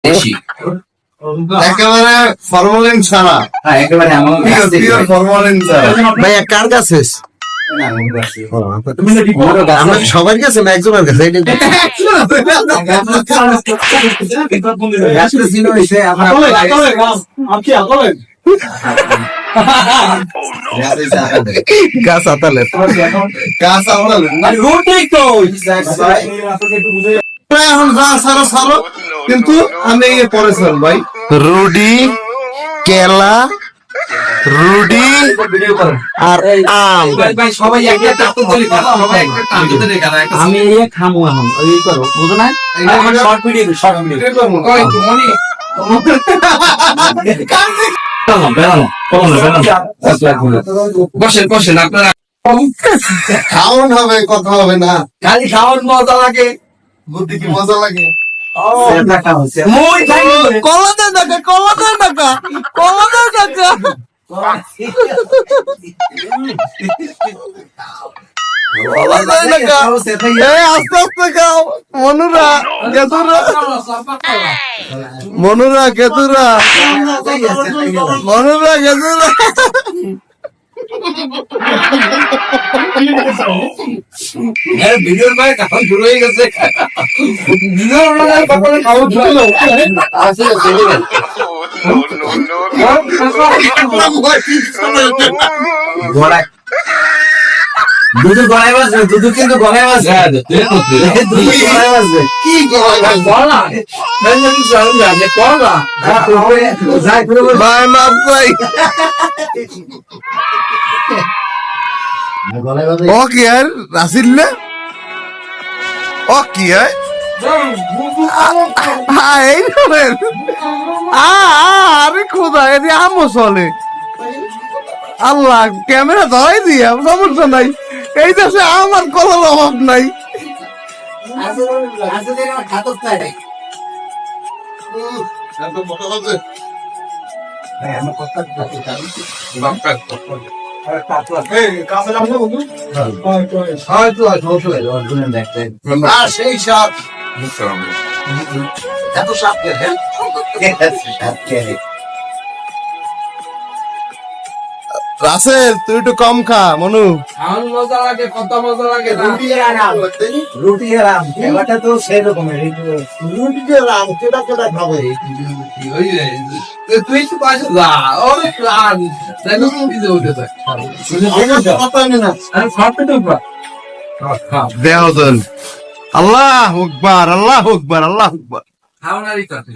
বেশি একেবারে ফরমালিন ছাড়া, হ্যাঁ একেবারে আমার কাছে পিওর ফরমালিন ছাড়া। ভাই কার কাছে? আমরা সবার কাছে না একজনের কাছে? গাছ আতালে গাছ আমরা এখন যা ছাড়ো ছাড়ো, কিন্তু আমি পরে ছাড় ভাই। রুডি, কেলা, রুডি আর আম। সবাই একটা টাকু বলি সবাই একটা টাকু ধরে গানা একটা আমি এই খামু এখন ওই করো বুঝো না শর্ট ভিডিও মনি বসেন বসেন আপনারা খাওয়ান হবে, কথা হবে না। খালি খাওয়ার মজা লাগে বুদ্ধি কি মজা লাগে? মই খাই কলাদার টাকা, কলাদার টাকা, কলাদার টাকা। আস্তে আস্তে খাও মনুরা, কেতুরা, মনুরা, কেতুরা, মনুরা, কেতুরা। ভিডিওর ভাই এখন শুরু হয়ে গেছে ভিডিওর কখনো খাওয়া শুরু দুধু গড়াই বাজবে, দুধু কিন্তু গড়াই বাজবে, দুধু গড়াই বাজবে কি গলা? ভাই মাপ চাই। ও কি আর রাসিল না? ও কি আর এই ধরেন আরে খোদা এদি আমও চলে। আল্লাহ ক্যামেরা ধরাই দিয়া সমস্যা নাই, এই দেশে আমার কলার অভাব নাই। সেই সাপ এত সাপ রাসেল তুই একটু কম খা মনু। মজা লাগে, কত মজা লাগে রুটি আর আম এবারটা তো সেই রকমের তুই তো পাশে যা অনেক রান উঠে দেহজন আল্লাহ আকবার, আল্লাহ আকবার, আল্লাহ আকবার। খাওয়ানারই কথা